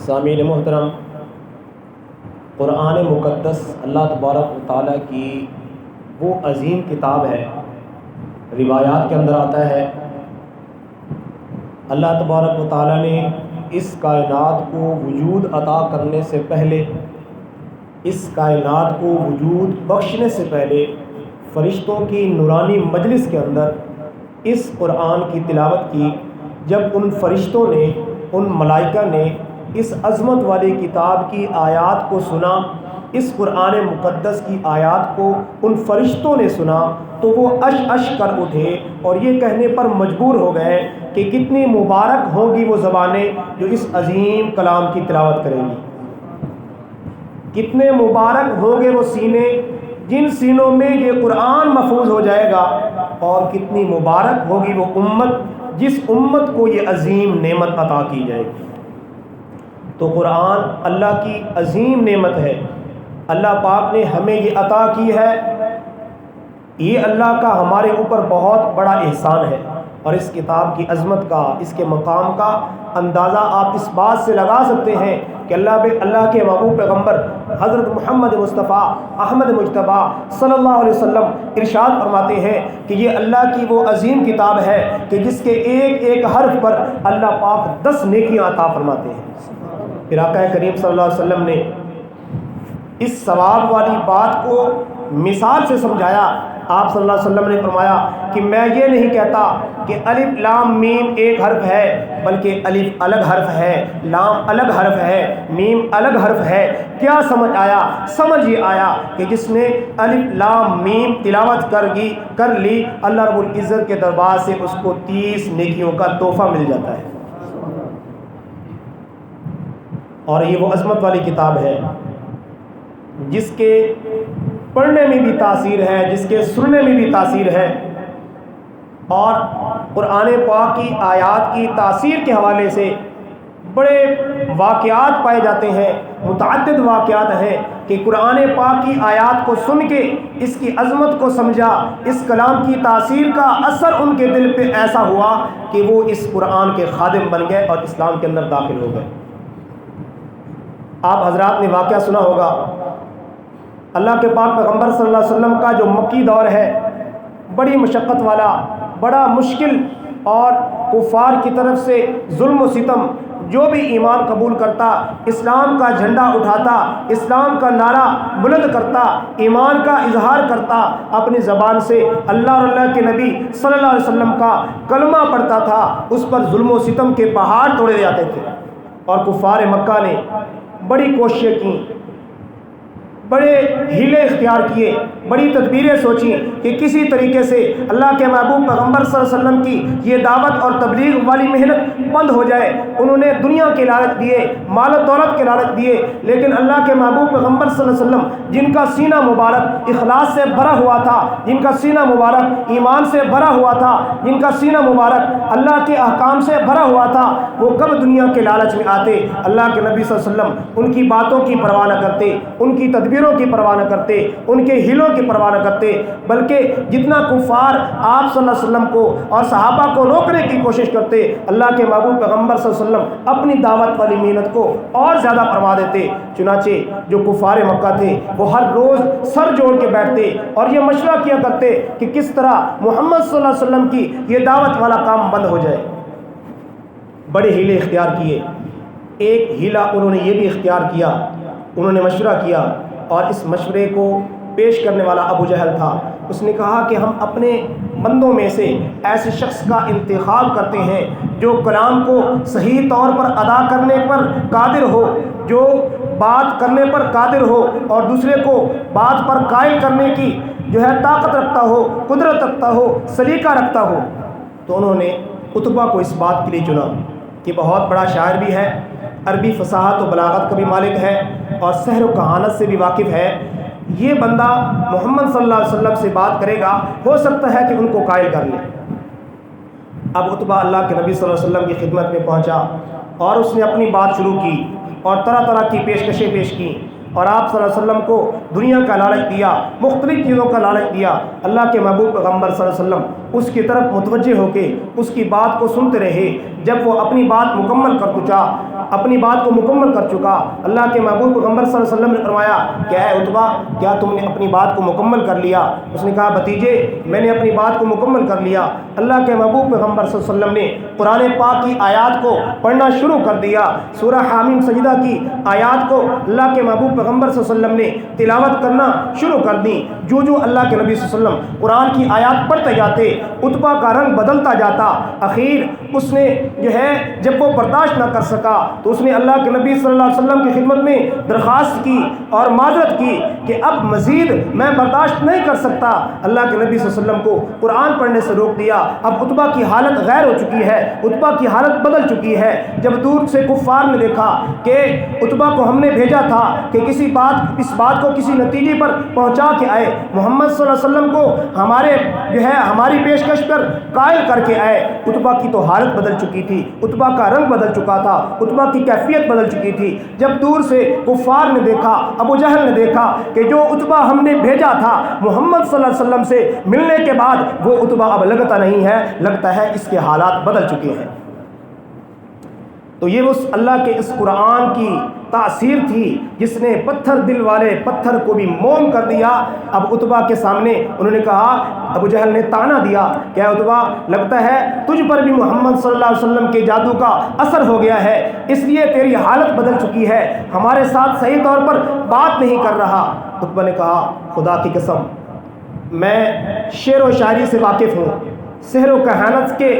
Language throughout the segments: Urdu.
سامعین محترم، قرآن مقدس اللہ تبارک و تعالیٰ کی وہ عظیم کتاب ہے۔ روایات کے اندر آتا ہے اللہ تبارک و تعالیٰ نے اس کائنات کو وجود عطا کرنے سے پہلے، اس کائنات کو وجود بخشنے سے پہلے فرشتوں کی نورانی مجلس کے اندر اس قرآن کی تلاوت کی۔ جب ان فرشتوں نے، ان ملائکہ نے اس عظمت والی کتاب کی آیات کو سنا، اس قرآن مقدس کی آیات کو ان فرشتوں نے سنا، تو وہ اش کر اٹھے اور یہ کہنے پر مجبور ہو گئے کہ کتنی مبارک ہوں گی وہ زبانیں جو اس عظیم کلام کی تلاوت کریں گی، کتنے مبارک ہوں گے وہ سینے جن سینوں میں یہ قرآن محفوظ ہو جائے گا، اور کتنی مبارک ہوگی وہ امت جس امت کو یہ عظیم نعمت عطا کی جائے گی۔ تو قرآن اللہ کی عظیم نعمت ہے، اللہ پاک نے ہمیں یہ عطا کی ہے، یہ اللہ کا ہمارے اوپر بہت بڑا احسان ہے۔ اور اس کتاب کی عظمت کا، اس کے مقام کا اندازہ آپ اس بات سے لگا سکتے ہیں کہ اللہ کے محبوب پیغمبر حضرت محمد مصطفیٰ احمد مجتبیٰ صلی اللہ علیہ وسلم ارشاد فرماتے ہیں کہ یہ اللہ کی وہ عظیم کتاب ہے کہ جس کے ایک ایک حرف پر اللہ پاک 10 نیکیاں عطا فرماتے ہیں۔ پھر آقا کریم صلی اللہ علیہ وسلم نے اس ثواب والی بات کو مثال سے سمجھایا۔ آپ صلی اللہ علیہ وسلم نے فرمایا کہ میں یہ نہیں کہتا کہ الف لام میم ایک حرف ہے، بلکہ الف الگ حرف ہے، لام الگ حرف ہے، میم الگ حرف ہے۔ کیا سمجھ آیا؟ سمجھ یہ آیا کہ جس نے الف لام میم تلاوت کر لی، اللہ رب العزت کے دربار سے اس کو 30 نیکیوں کا تحفہ مل جاتا ہے۔ اور یہ وہ عظمت والی کتاب ہے جس کے پڑھنے میں بھی تاثیر ہے، جس کے سننے میں بھی تاثیر ہے، اور قرآن پاک کی آیات کی تاثیر کے حوالے سے بڑے واقعات پائے جاتے ہیں، متعدد واقعات ہیں کہ قرآن پاک کی آیات کو سن کے اس کی عظمت کو سمجھا، اس کلام کی تاثیر کا اثر ان کے دل پہ ایسا ہوا کہ وہ اس قرآن کے خادم بن گئے اور اسلام کے اندر داخل ہو گئے۔ آپ حضرات نے واقعہ سنا ہوگا، اللہ کے پاک پیغمبر صلی اللہ علیہ وسلم کا جو مکی دور ہے بڑی مشقت والا، بڑا مشکل، اور کفار کی طرف سے ظلم و ستم، جو بھی ایمان قبول کرتا، اسلام کا جھنڈا اٹھاتا، اسلام کا نعرہ بلند کرتا، ایمان کا اظہار کرتا، اپنی زبان سے اللہ اور اللہ کے نبی صلی اللہ علیہ وسلم کا کلمہ پڑھتا تھا، اس پر ظلم و ستم کے پہاڑ توڑے جاتے تھے۔ اور کفار مکہ نے بڑی کوششیں کی، بڑے ہیلے اختیار کیے، بڑی تدبیریں سوچیں کہ کسی طریقے سے اللہ کے محبوب پیغمبر صلی اللہ علیہ وسلم کی یہ دعوت اور تبلیغ والی محنت بند ہو جائے۔ انہوں نے دنیا کے لالچ دیے، مال و دولت کے لالچ دیے، لیکن اللہ کے محبوب پیغمبر صلی اللہ علیہ وسلم جن کا سینہ مبارک اخلاص سے بھرا ہوا تھا، جن کا سینہ مبارک ایمان سے بھرا ہوا تھا، جن کا سینہ مبارک اللہ کے احکام سے بھرا ہوا تھا، وہ کب دنیا کے لالچ میں آتے؟ اللہ کے نبی صلی اللہ علیہ وسلم ان کی باتوں کی پرواہ نہ کرتے، ان کی تدبیروں کی پرواہ نہ کرتے، ان کے ہیلوں کی پرواہ نہ کرتے، بلکہ جتنا کفار آپ صلی اللہ علیہ وسلم کو اور صحابہ کو روکنے کی کوشش کرتے، اللہ کے محبوب پیغمبر صلی اللہ علیہ وسلم اپنی دعوت والی محنت کو اور زیادہ فرما دیتے۔ چنانچہ جو کفار مکہ تھے وہ ہر روز سر جوڑ کے بیٹھتے اور یہ مشورہ کیا کرتے کہ کس طرح محمد صلی اللہ علیہ وسلم کی یہ دعوت والا کام بند ہو جائے۔ بڑے ہیلے اختیار کیے۔ ایک ہیلا انہوں نے یہ بھی اختیار کیا، انہوں نے مشورہ کیا، اور اس مشورے کو پیش کرنے والا ابو جہل تھا۔ اس نے کہا کہ ہم اپنے بندوں میں سے ایسے شخص کا انتخاب کرتے ہیں جو کلام کو صحیح طور پر ادا کرنے پر قادر ہو، جو بات کرنے پر قادر ہو اور دوسرے کو بات پر قائل کرنے کی طاقت رکھتا ہو، قدرت رکھتا ہو، سلیقہ رکھتا ہو۔ تو انہوں نے عتبہ کو اس بات کے لیے چنا کہ بہت بڑا شاعر بھی ہے، عربی فصاحت و بلاغت کا بھی مالک ہے، اور سحر و کہانت سے بھی واقف ہے، یہ بندہ محمد صلی اللہ علیہ وسلم سے بات کرے گا، ہو سکتا ہے کہ ان کو قائل کر لے۔ اب عتبہ اللہ کے نبی صلی اللہ علیہ وسلم کی خدمت میں پہنچا اور اس نے اپنی بات شروع کی اور طرح طرح کی پیشکشیں پیش کی، اور آپ صلی اللہ علیہ وسلم کو دنیا کا لالچ دیا، مختلف چیزوں کا لالچ دیا۔ اللہ کے محبوب پیغمبر صلی اللہ علیہ وسلم اس کی طرف متوجہ ہو کے اس کی بات کو سنتے رہے۔ جب وہ اپنی بات مکمل کر چکا اپنی بات کو مکمل کر چکا۔ اللہ کے محبوب پیغمبر صلی اللہ علیہ وسلم نے فرمایا کہ اے عتبہ کیا تم نے اپنی بات کو مکمل کر لیا؟ اس نے کہا بھتیجے میں نے اپنی بات کو مکمل کر لیا۔ اللہ کے محبوب پیغمبر صلی اللہ علیہ وسلم نے قرآن پاک کی آیات کو پڑھنا شروع کر دیا۔ سورہ حامیم سجدہ کی آیات کو اللہ کے محبوب پیغمبر صلی اللہ علیہ وسلم نے تلاوت کرنا شروع کر دی۔ جو اللہ کے نبی صلی اللہ علیہ وسلم قرآن کی آیات پڑھتے جاتے عتبہ کا رنگ بدلتا جاتا۔ اخیر اس نے جب وہ برداشت نہ کر سکا تو اس نے اللہ کے نبی صلی اللہ علیہ وسلم کی خدمت میں درخواست کی اور معذرت کی کہ اب مزید میں برداشت نہیں کر سکتا۔ اللہ کے نبی صلی اللہ علیہ وسلم کو قرآن پڑھنے سے روک دیا۔ اب عتبہ کی حالت غیر ہو چکی ہے، عتبہ کی حالت بدل چکی ہے۔ جب دور سے کفار نے دیکھا کہ عتبہ کو ہم نے بھیجا تھا کہ اس بات کو کسی نتیجے پر پہنچا کے آئے، محمد صلی اللہ علیہ وسلم کو ہماری پیشکش پر قائل کر کے آئے، عتبہ کی تو حالت بدل چکی تھی، عتبہ کا رنگ بدل چکا تھا، عتبہ کی کیفیت بدل چکی تھی۔ جب دور سے کفار نے دیکھا، ابو جہل نے دیکھا کہ جو عتبہ ہم نے بھیجا تھا محمد صلی اللہ علیہ وسلم سے ملنے کے بعد وہ عتبہ اب لگتا نہیں ہے، لگتا ہے اس کے حالات بدل چکے ہیں۔ تو یہ اس اللہ کے اس قرآن کی تاثیر تھی جس نے پتھر دل والے پتھر کو بھی موم کر دیا۔ اب عتبہ کے سامنے انہوں نے کہا، ابو جہل نے طعنہ دیا کہ عتبہ لگتا ہے تجھ پر بھی محمد صلی اللہ علیہ وسلم کے جادو کا اثر ہو گیا ہے، اس لیے تیری حالت بدل چکی ہے، ہمارے ساتھ صحیح طور پر بات نہیں کر رہا۔ عتبہ نے کہا خدا کی قسم میں شعر و شاعری سے واقف ہوں، سحر و کہانت کے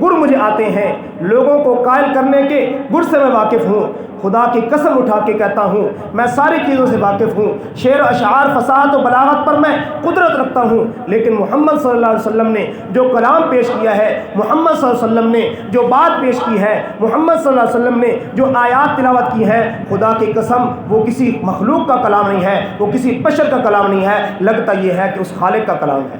گر مجھے آتے ہیں، لوگوں کو قائل کرنے کے گر سے میں واقف ہوں، خدا کی قسم اٹھا کے کہتا ہوں میں ساری چیزوں سے واقف ہوں، شعر و اشعار فصاحت و بلاغت پر میں قدرت رکھتا ہوں، لیکن محمد صلی اللہ علیہ وسلم نے جو کلام پیش کیا ہے، محمد صلی اللہ علیہ وسلم نے جو بات پیش کی ہے، محمد صلی اللہ علیہ وسلم نے جو آیات تلاوت کی ہے، خدا کی قسم وہ کسی مخلوق کا کلام نہیں ہے، وہ کسی بشر کا کلام نہیں ہے، لگتا یہ ہے کہ اس خالق کا کلام ہے۔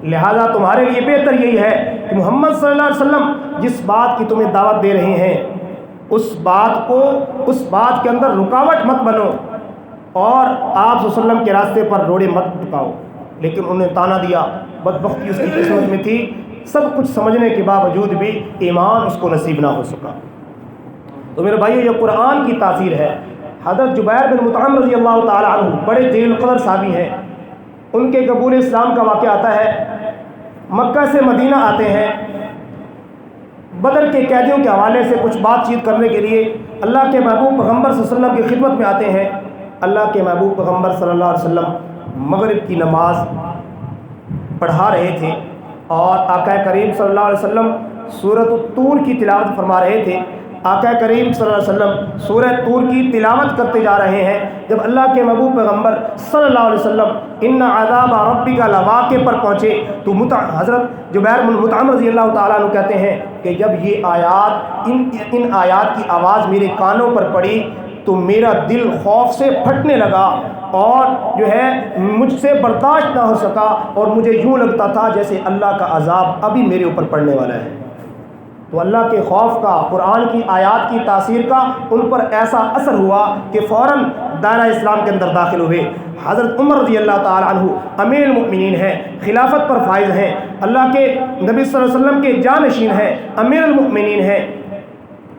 لہذا تمہارے لیے بہتر یہی ہے کہ محمد صلی اللہ علیہ وسلم جس بات کی تمہیں دعوت دے رہے ہیں اس بات کے اندر رکاوٹ مت بنو اور آپ صلی اللہ علیہ وسلم کے راستے پر روڑے مت ٹکاؤ۔ لیکن انہوں نے طعنہ دیا، بدبختی اس کی قسمت میں تھی، سب کچھ سمجھنے کے باوجود بھی ایمان اس کو نصیب نہ ہو سکا۔ تو میرے بھائیو یہ قرآن کی تاثیر ہے۔ حضرت جبیر بن مطعم رضی اللہ تعالی عنہ بڑے جلیل القدر صحابی ہیں، ان کے قبول اسلام کا واقعہ آتا ہے، مکہ سے مدینہ آتے ہیں، بدر کے قیدیوں کے حوالے سے کچھ بات چیت کرنے کے لیے اللہ کے محبوب پیغمبر صلی اللہ علیہ وسلم کی خدمت میں آتے ہیں۔ اللہ کے محبوب پیغمبر صلی اللہ علیہ وسلم مغرب کی نماز پڑھا رہے تھے اور آقا کریم صلی اللہ علیہ وسلم سورۃ الطور کی تلاوت فرما رہے تھے۔ آقا کریم صلی اللہ علیہ وسلم سورہ طور کی تلاوت کرتے جا رہے ہیں، جب اللہ کے محبوب پیغمبر صلی اللہ علیہ وسلم ان عذاب ربک لواقع پر پہنچے تو حضرت جبیر بن مطعم رضی اللہ تعالیٰ عنہ کہتے ہیں کہ جب یہ آیات ان آیات کی آواز میرے کانوں پر پڑی تو میرا دل خوف سے پھٹنے لگا اور مجھ سے برداشت نہ ہو سکا اور مجھے یوں لگتا تھا جیسے اللہ کا عذاب ابھی میرے اوپر پڑنے والا ہے۔ تو اللہ کے خوف کا، قرآن کی آیات کی تاثیر کا ان پر ایسا اثر ہوا کہ فوراً دائرہ اسلام کے اندر داخل ہوئے۔ حضرت عمر رضی اللہ تعالی عنہ امیر المؤمنین ہیں، خلافت پر فائز ہیں، اللہ کے نبی صلی اللہ علیہ وسلم کے جانشین ہیں، امیر المؤمنین ہیں،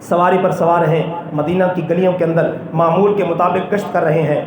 سواری پر سوار ہیں، مدینہ کی گلیوں کے اندر معمول کے مطابق گشت کر رہے ہیں۔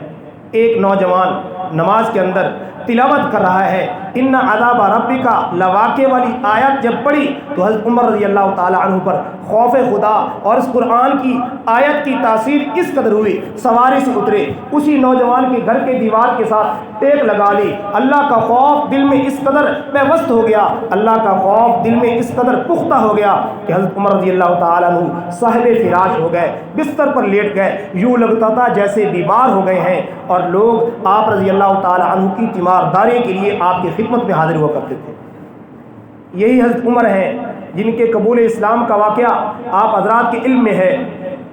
ایک نوجوان نماز کے اندر تلاوت کر رہا ہے، ان عذاب ربک لواقع والی آیت جب پڑھی تو حضرت عمر رضی اللہ تعالی عنہ پر خوف خدا اور اس قرآن کی آیت کی تاثیر اس قدر ہوئی، سواری سے اترے، اسی نوجوان کے گھر کے دیوار کے ساتھ ٹیک لگا لی۔ اللہ کا خوف دل میں اس قدر پیوست ہو گیا، اللہ کا خوف دل میں اس قدر پختہ ہو گیا کہ حضرت عمر رضی اللہ تعالی عنہ صاحب فراش ہو گئے، بستر پر لیٹ گئے، یوں لگتا تھا جیسے بیمار ہو گئے ہیں، اور لوگ آپ رضی اللہ تعالی عنہ کی تیمارداری کے لیے آپ کی خدمت میں حاضر ہوا کرتے تھے۔ یہی حضرت عمر ہیں جن کے قبول اسلام کا واقعہ آپ حضرات کے علم میں ہے۔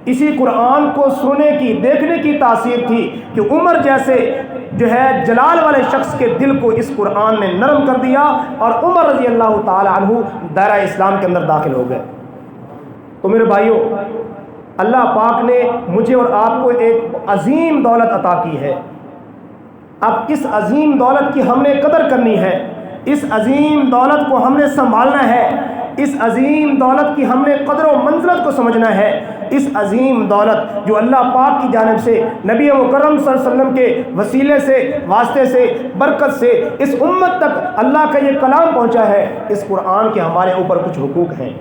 اسی قرآن کو سننے کی، دیکھنے کی تاثیر تھی کہ عمر جیسے جلال والے شخص کے دل کو اس قرآن نے نرم کر دیا اور عمر رضی اللہ تعالی عنہ دائرہ اسلام کے اندر داخل ہو گئے۔ تو میرے بھائیوں، اللہ پاک نے مجھے اور آپ کو ایک عظیم دولت عطا کی ہے۔ اب اس عظیم دولت کی ہم نے قدر کرنی ہے، اس عظیم دولت کو ہم نے سنبھالنا ہے، اس عظیم دولت کی ہم نے قدر و منزلت کو سمجھنا ہے۔ اس عظیم دولت جو اللہ پاک کی جانب سے نبی مکرم صلی اللہ علیہ وسلم کے وسیلے سے، واسطے سے، برکت سے اس امت تک اللہ کا یہ کلام پہنچا ہے، اس قرآن کے ہمارے اوپر کچھ حقوق ہیں۔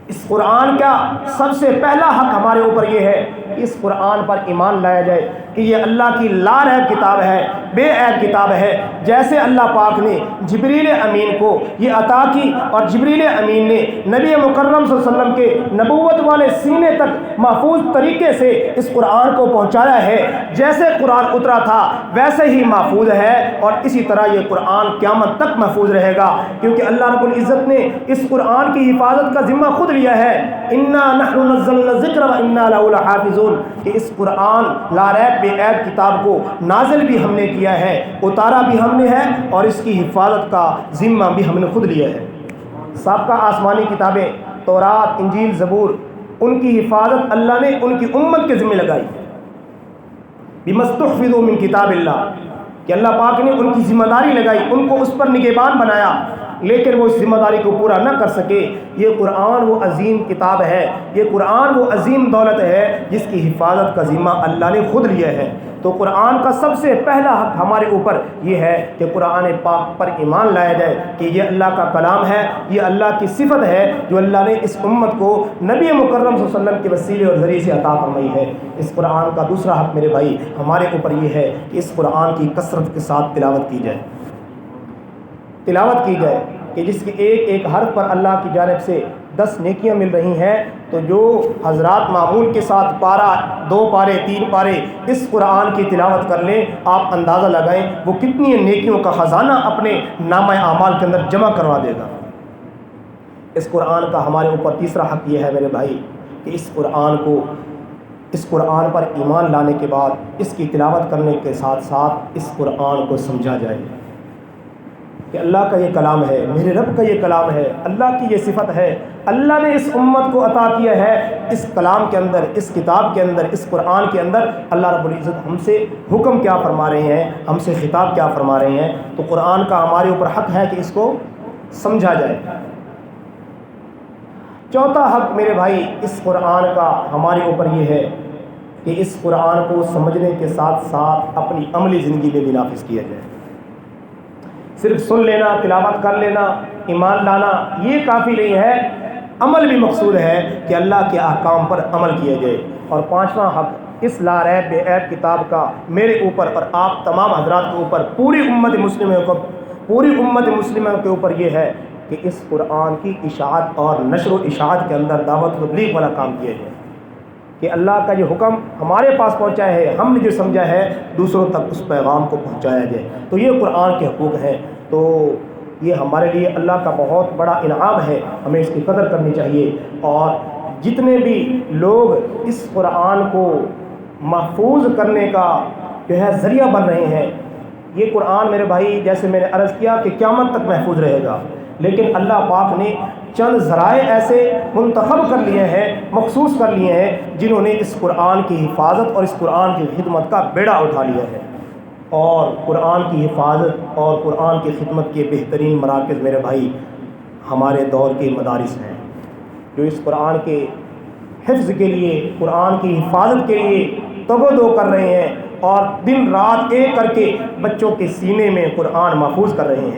اس قرآن کا سب سے پہلا حق ہمارے اوپر یہ ہے کہ اس قرآن پر ایمان لایا جائے کہ یہ اللہ کی لا ریب کتاب ہے، بے عیب کتاب ہے۔ جیسے اللہ پاک نے جبریل امین کو یہ عطا کی اور جبریل امین نے نبی مکرم صلی اللہ علیہ وسلم کے نبوت والے سینے تک محفوظ طریقے سے اس قرآن کو پہنچایا ہے، جیسے قرآن اترا تھا ویسے ہی محفوظ ہے، اور اسی طرح یہ قرآن قیامت تک محفوظ رہے گا، کیونکہ اللہ رب العزت نے اس قرآن کی حفاظت کا ذمہ خود لیا ہے۔ انا نحن نزلنا الذکر وانا لہ لحافظون، کہ اس قرآن لا ریب بے عیب کتاب کو نازل بھی ہم نے کیا ہے، اتارا بھی ہم نے ہے، اور اس کی حفاظت کا ذمہ بھی ہم نے خود لیا ہے۔ سابقہ آسمانی کتابیں تورات، انجیل، زبور، ان کی حفاظت اللہ نے ان کی امت کے ذمہ لگائی، بمستحفظوا من کتاب اللہ، کہ اللہ پاک نے ان کی ذمہ داری لگائی، ان کو اس پر نگہبان بنایا، لیکن وہ اس ذمہ داری کو پورا نہ کر سکے۔ یہ قرآن وہ عظیم کتاب ہے، یہ قرآن وہ عظیم دولت ہے جس کی حفاظت کا ذمہ اللہ نے خود لیا ہے۔ تو قرآن کا سب سے پہلا حق ہمارے اوپر یہ ہے کہ قرآن پاک پر ایمان لایا جائے کہ یہ اللہ کا کلام ہے، یہ اللہ کی صفت ہے جو اللہ نے اس امت کو نبی مکرم صلی اللہ علیہ وسلم کے وسیلے اور ذریعے سے عطا فرمائی ہے۔ اس قرآن کا دوسرا حق میرے بھائی ہمارے اوپر یہ ہے کہ اس قرآن کی کثرت کے ساتھ تلاوت کی جائے، تلاوت کی جائے، کہ جس کے ایک ایک حرف پر اللہ کی جانب سے 10 نیکیاں مل رہی ہیں۔ تو جو حضرات معمول کے ساتھ پارہ، 2 پارے، 3 پارے اس قرآن کی تلاوت کر لیں، آپ اندازہ لگائیں وہ کتنی نیکیوں کا خزانہ اپنے نامہ اعمال کے اندر جمع کروا دے گا۔ اس قرآن کا ہمارے اوپر تیسرا حق یہ ہے میرے بھائی کہ اس قرآن پر ایمان لانے کے بعد اس کی تلاوت کرنے کے ساتھ ساتھ اس قرآن کو سمجھا جائے کہ اللہ کا یہ کلام ہے، میرے رب کا یہ کلام ہے، اللہ کی یہ صفت ہے، اللہ نے اس امت کو عطا کیا ہے۔ اس کلام کے اندر، اس کتاب کے اندر، اس قرآن کے اندر اللہ رب العزت ہم سے حکم کیا فرما رہے ہیں، ہم سے خطاب کیا فرما رہے ہیں۔ تو قرآن کا ہمارے اوپر حق ہے کہ اس کو سمجھا جائے۔ چوتھا حق میرے بھائی اس قرآن کا ہمارے اوپر یہ ہے کہ اس قرآن کو سمجھنے کے ساتھ ساتھ اپنی عملی زندگی میں بھی نافذ کیا جائے۔ صرف سن لینا، تلاوت کر لینا، ایمان لانا یہ کافی نہیں ہے، عمل بھی مقصود ہے کہ اللہ کے احکام پر عمل کیا جائے۔ اور پانچواں حق اس لا ریب بے عیب کتاب کا میرے اوپر اور آپ تمام حضرات کے اوپر، پوری امت مسلمہ کے اوپر یہ ہے کہ اس قرآن کی اشاعت اور نشر و اشاعت کے اندر دعوت و تبلیغ والا کام کیا جائے، کہ اللہ کا یہ حکم ہمارے پاس پہنچا ہے، ہم نے جو سمجھا ہے دوسروں تک اس پیغام کو پہنچایا جائے۔ تو یہ قرآن کے حقوق ہیں، تو یہ ہمارے لیے اللہ کا بہت بڑا انعام ہے، ہمیں اس کی قدر کرنی چاہیے۔ اور جتنے بھی لوگ اس قرآن کو محفوظ کرنے کا جو ہے ذریعہ بن رہے ہیں، یہ قرآن میرے بھائی جیسے میں نے عرض کیا کہ قیامت تک محفوظ رہے گا، لیکن اللہ پاک نے چند ذرائع ایسے منتخب کر لیے ہیں، مخصوص کر لیے ہیں، جنہوں نے اس قرآن کی حفاظت اور اس قرآن کی خدمت کا بیڑا اٹھا لیا ہے۔ اور قرآن کی حفاظت اور قرآن کی خدمت کے بہترین مراکز میرے بھائی ہمارے دور کے مدارس ہیں، جو اس قرآن کے حفظ کے لیے، قرآن کی حفاظت کے لیے تگ و دو کر رہے ہیں، اور دن رات ایک کر کے بچوں کے سینے میں قرآن محفوظ کر رہے ہیں۔